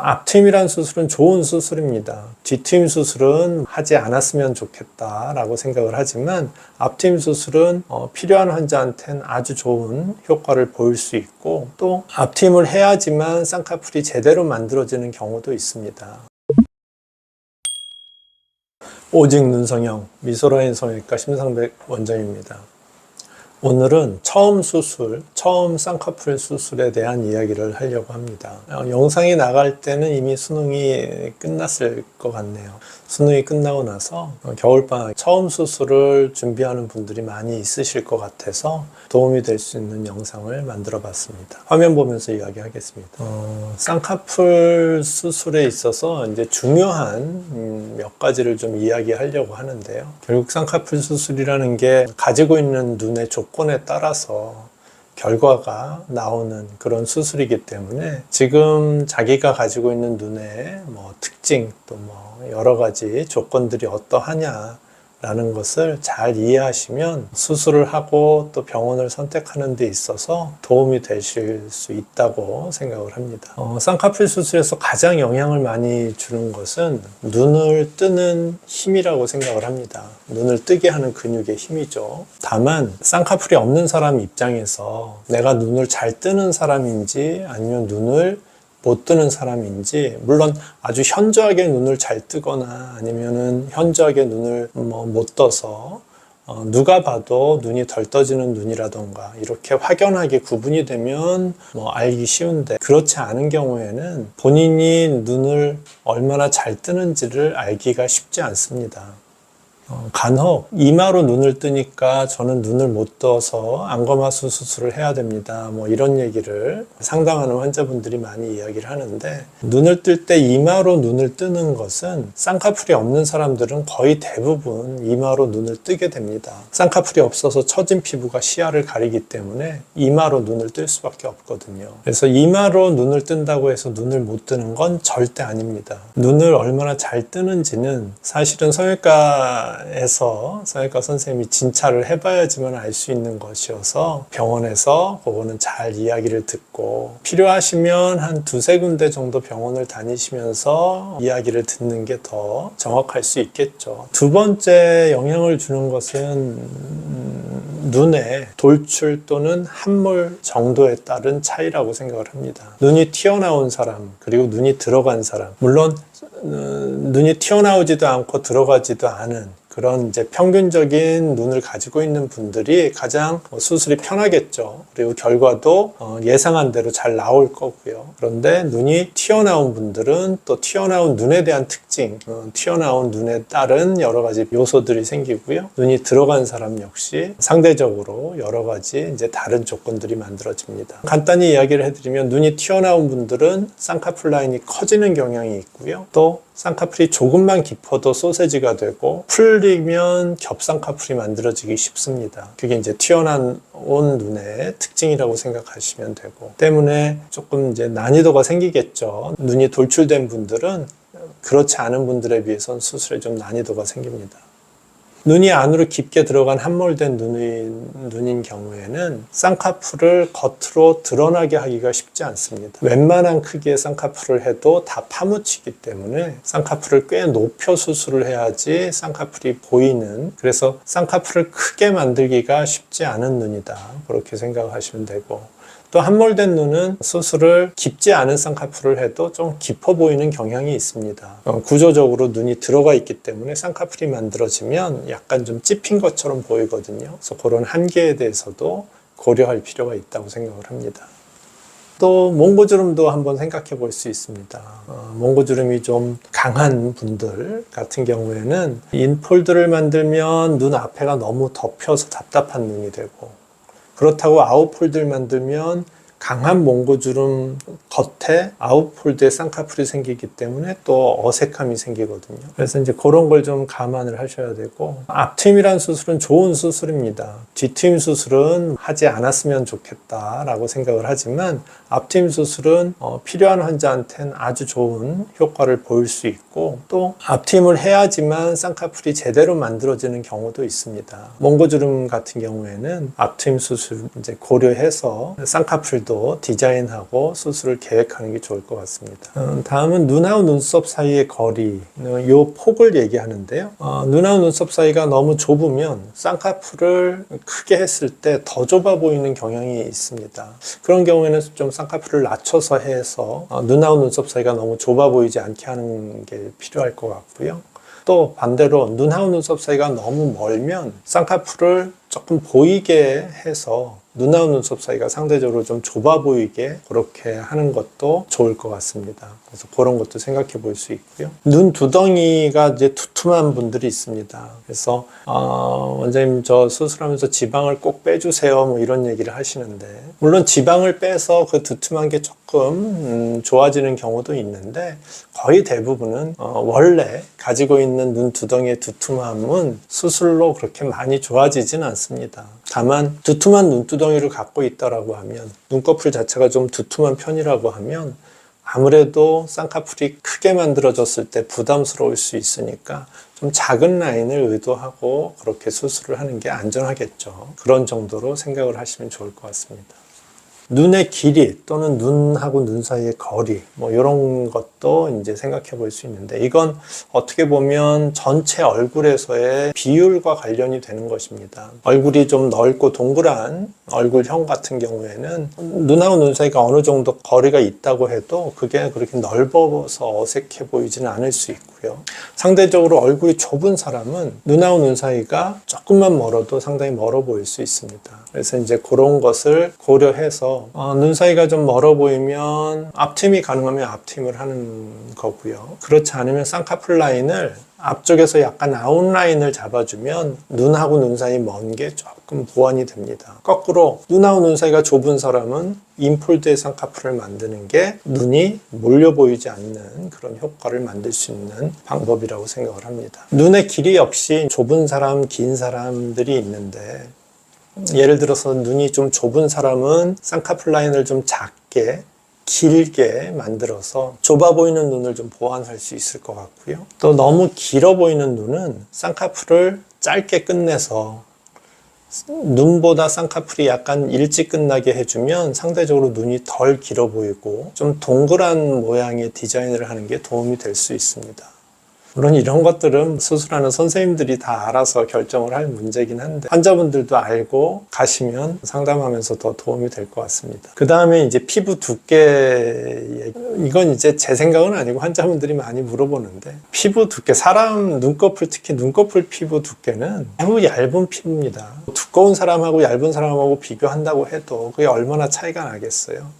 앞트임이란 수술은 좋은 수술입니다. 뒤트임 수술은 하지 않았으면 좋겠다라고 생각을 하지만 앞트임 수술은 필요한 환자한테는 아주 좋은 효과를 보일 수 있고 또 앞트임을 해야지만 쌍꺼풀이 제대로 만들어지는 경우도 있습니다. 오직 눈성형 미소라인 성형외과 심상백 원장입니다. 오늘은 처음 쌍꺼풀 수술에 대한 이야기를 하려고 합니다. 영상이 나갈 때는 이미 수능이 끝났을 것 같네요. 수능이 끝나고 나서 겨울방학 처음 수술을 준비하는 분들이 많이 있으실 것 같아서 도움이 될 수 있는 영상을 만들어 봤습니다. 화면 보면서 이야기하겠습니다. 쌍꺼풀 수술에 있어서 이제 중요한 몇 가지를 좀 이야기하려고 하는데요. 결국 쌍꺼풀 수술이라는 게 가지고 있는 눈의 조건에 따라서 결과가 나오는 그런 수술이기 때문에 지금 자기가 가지고 있는 눈의 특징 또 여러 가지 조건들이 어떠하냐 라는 것을 잘 이해하시면 수술을 하고 또 병원을 선택하는 데 있어서 도움이 되실 수 있다고 생각을 합니다. 쌍꺼풀 수술에서 가장 영향을 많이 주는 것은 눈을 뜨는 힘이라고 생각을 합니다. 눈을 뜨게 하는 근육의 힘이죠. 다만 쌍꺼풀이 없는 사람 입장에서 내가 눈을 잘 뜨는 사람인지 아니면 눈을 못 뜨는 사람인지, 물론 아주 현저하게 눈을 잘 뜨거나 아니면은 현저하게 눈을 못 떠서 누가 봐도 눈이 덜 떠지는 눈이라던가 이렇게 확연하게 구분이 되면 알기 쉬운데 그렇지 않은 경우에는 본인이 눈을 얼마나 잘 뜨는지를 알기가 쉽지 않습니다. 간혹 이마로 눈을 뜨니까 저는 눈을 못 떠서 안검하수 수술을 해야 됩니다. 이런 얘기를 상담하는 환자분들이 많이 이야기를 하는데 눈을 뜰 때 이마로 눈을 뜨는 것은 쌍꺼풀이 없는 사람들은 거의 대부분 이마로 눈을 뜨게 됩니다. 쌍꺼풀이 없어서 처진 피부가 시야를 가리기 때문에 이마로 눈을 뜰 수밖에 없거든요. 그래서 이마로 눈을 뜬다고 해서 눈을 못 뜨는 건 절대 아닙니다. 눈을 얼마나 잘 뜨는지는 사실은 성형외과 선생님이 진찰을 해봐야지만 알 수 있는 것이어서 병원에서 그거는 잘 이야기를 듣고 필요하시면 한 두세 군데 정도 병원을 다니시면서 이야기를 듣는 게 더 정확할 수 있겠죠. 두 번째 영향을 주는 것은 눈의 돌출 또는 함몰 정도에 따른 차이라고 생각을 합니다. 눈이 튀어나온 사람 그리고 눈이 들어간 사람, 물론 눈이 튀어나오지도 않고 들어가지도 않은 그런 이제 평균적인 눈을 가지고 있는 분들이 가장 수술이 편하겠죠. 그리고 결과도 예상한 대로 잘 나올 거고요. 그런데 눈이 튀어나온 분들은 또 튀어나온 눈에 대한 특징, 튀어나온 눈에 따른 여러 가지 요소들이 생기고요. 눈이 들어간 사람 역시 상대적으로 여러 가지 이제 다른 조건들이 만들어집니다. 간단히 이야기를 해드리면 눈이 튀어나온 분들은 쌍꺼풀 라인이 커지는 경향이 있고요. 또 쌍꺼풀이 조금만 깊어도 소세지가 되고 풀리면 겹쌍꺼풀이 만들어지기 쉽습니다. 그게 이제 튀어나온 눈의 특징이라고 생각하시면 되고 때문에 조금 이제 난이도가 생기겠죠. 눈이 돌출된 분들은 그렇지 않은 분들에 비해서는 수술에 좀 난이도가 생깁니다. 눈이 안으로 깊게 들어간 함몰된 눈인 경우에는 쌍꺼풀을 겉으로 드러나게 하기가 쉽지 않습니다. 웬만한 크기의 쌍꺼풀을 해도 다 파묻히기 때문에 쌍꺼풀을 꽤 높여 수술을 해야지 쌍꺼풀이 보이는, 그래서 쌍꺼풀을 크게 만들기가 쉽지 않은 눈이다, 그렇게 생각하시면 되고, 또 함몰된 눈은 수술을 깊지 않은 쌍꺼풀을 해도 좀 깊어 보이는 경향이 있습니다. 구조적으로 눈이 들어가 있기 때문에 쌍꺼풀이 만들어지면 약간 좀 찝힌 것처럼 보이거든요. 그래서 그런 한계에 대해서도 고려할 필요가 있다고 생각을 합니다. 또 몽고주름도 한번 생각해 볼 수 있습니다. 몽고주름이 좀 강한 분들 같은 경우에는 인폴드를 만들면 눈 앞에가 너무 덮여서 답답한 눈이 되고, 그렇다고 아웃폴드를 만들면 강한 몽고주름 겉에 아웃폴드에 쌍꺼풀이 생기기 때문에 또 어색함이 생기거든요. 그래서 이제 그런 걸 좀 감안을 하셔야 되고, 앞트임이란 수술은 좋은 수술입니다. 뒤트임 수술은 하지 않았으면 좋겠다라고 생각을 하지만 앞트임 수술은 필요한 환자한테는 아주 좋은 효과를 보일 수 있고 또 앞트임을 해야지만 쌍꺼풀이 제대로 만들어지는 경우도 있습니다. 몽고주름 같은 경우에는 앞트임 수술 이제 고려해서 쌍꺼풀도 미리도 디자인하고 수술을 계획하는 게 좋을 것 같습니다. 다음은 눈하고 눈썹 사이의 거리, 이 폭을 얘기하는데요. 눈하고 눈썹 사이가 너무 좁으면 쌍꺼풀을 크게 했을 때 더 좁아 보이는 경향이 있습니다. 그런 경우에는 좀 쌍꺼풀을 낮춰서 해서 눈하고 눈썹 사이가 너무 좁아 보이지 않게 하는 게 필요할 것 같고요. 또 반대로 눈하고 눈썹 사이가 너무 멀면 쌍꺼풀을 조금 보이게 해서 눈하고 눈썹 사이가 상대적으로 좀 좁아 보이게 그렇게 하는 것도 좋을 것 같습니다. 그래서 그런 것도 생각해 볼 수 있고요. 눈 두덩이가 이제 두툼한 분들이 있습니다. 그래서 원장님 저 수술하면서 지방을 꼭 빼주세요 뭐 이런 얘기를 하시는데, 물론 지방을 빼서 그 두툼한 게 조금 좋아지는 경우도 있는데 거의 대부분은 원래 가지고 있는 눈 두덩이의 두툼함은 수술로 그렇게 많이 좋아지진 않습니다. 다만 두툼한 눈두덩이를 갖고 있다라고 하면, 눈꺼풀 자체가 좀 두툼한 편이라고 하면 아무래도 쌍꺼풀이 크게 만들어졌을 때 부담스러울 수 있으니까 좀 작은 라인을 의도하고 그렇게 수술을 하는 게 안전하겠죠. 그런 정도로 생각을 하시면 좋을 것 같습니다. 눈의 길이 또는 눈하고 눈 사이의 거리 뭐 이런 것도 이제 생각해 볼 수 있는데, 이건 어떻게 보면 전체 얼굴에서의 비율과 관련이 되는 것입니다. 얼굴이 좀 넓고 동그란 얼굴형 같은 경우에는 눈하고 눈 사이가 어느 정도 거리가 있다고 해도 그게 그렇게 넓어서 어색해 보이지는 않을 수 있고요. 상대적으로 얼굴이 좁은 사람은 눈하고 눈 사이가 조금만 멀어도 상당히 멀어 보일 수 있습니다. 그래서 이제 그런 것을 고려해서 눈 사이가 좀 멀어 보이면 앞트임이 가능하면 앞트임을 하는 거고요. 그렇지 않으면 쌍꺼풀 라인을 앞쪽에서 약간 아웃라인을 잡아주면 눈하고 눈 사이 먼 게 조금 보완이 됩니다. 거꾸로 눈하고 눈 사이가 좁은 사람은 인폴드의 쌍꺼풀을 만드는 게 눈이 몰려 보이지 않는 그런 효과를 만들 수 있는 방법이라고 생각을 합니다. 눈의 길이 역시 좁은 사람, 긴 사람들이 있는데, 예를 들어서 눈이 좀 좁은 사람은 쌍꺼풀 라인을 좀 작게 길게 만들어서 좁아 보이는 눈을 좀 보완할 수 있을 것 같고요. 또 너무 길어 보이는 눈은 쌍꺼풀을 짧게 끝내서 눈보다 쌍꺼풀이 약간 일찍 끝나게 해주면 상대적으로 눈이 덜 길어 보이고 좀 동그란 모양의 디자인을 하는 게 도움이 될 수 있습니다. 물론 이런 것들은 수술하는 선생님들이 다 알아서 결정을 할 문제긴 한데, 환자분들도 알고 가시면 상담하면서 더 도움이 될 것 같습니다. 그 다음에 이제 피부 두께, 이건 이제 제 생각은 아니고 환자분들이 많이 물어보는데, 피부 두께, 사람 눈꺼풀, 특히 눈꺼풀 피부 두께는 매우 얇은 피부입니다. 두꺼운 사람하고 얇은 사람하고 비교한다고 해도 그게 얼마나 차이가 나겠어요.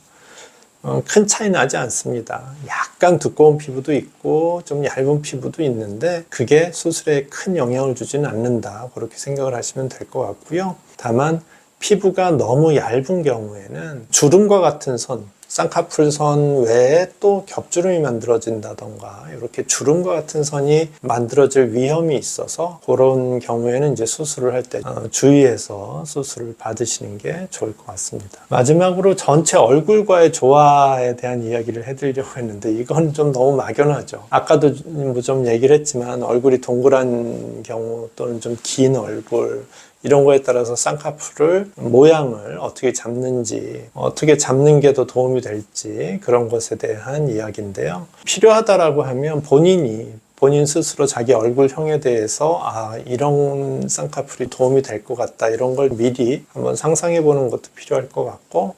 큰 차이 나지 않습니다. 약간 두꺼운 피부도 있고 좀 얇은 피부도 있는데 그게 수술에 큰 영향을 주지는 않는다, 그렇게 생각을 하시면 될 것 같고요. 다만 피부가 너무 얇은 경우에는 주름과 같은 선, 쌍꺼풀 선 외에 또 겹주름이 만들어진다던가 이렇게 주름과 같은 선이 만들어질 위험이 있어서 그런 경우에는 이제 수술을 할 때 주의해서 수술을 받으시는 게 좋을 것 같습니다. 마지막으로 전체 얼굴과의 조화에 대한 이야기를 해드리려고 했는데 이건 좀 너무 막연하죠. 아까도 좀 얘기를 했지만 얼굴이 동그란 경우 또는 좀 긴 얼굴 이런 거에 따라서 쌍꺼풀을 모양을 어떻게 잡는지, 어떻게 잡는 게 더 도움이 될지 그런 것에 대한 이야기인데요. 필요하다라고 하면 본인 스스로 자기 얼굴형에 대해서 이런 쌍꺼풀이 도움이 될 것 같다, 이런 걸 미리 한번 상상해 보는 것도 필요할 것 같고,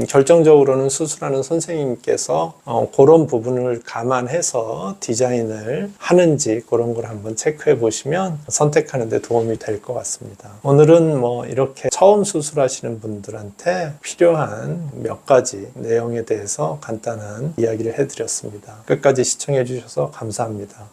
결정적으로는 수술하는 선생님께서 그런 부분을 감안해서 디자인을 하는지 그런 걸 한번 체크해 보시면 선택하는 데 도움이 될 것 같습니다. 오늘은 이렇게 처음 수술하시는 분들한테 필요한 몇 가지 내용에 대해서 간단한 이야기를 해드렸습니다. 끝까지 시청해 주셔서 감사합니다.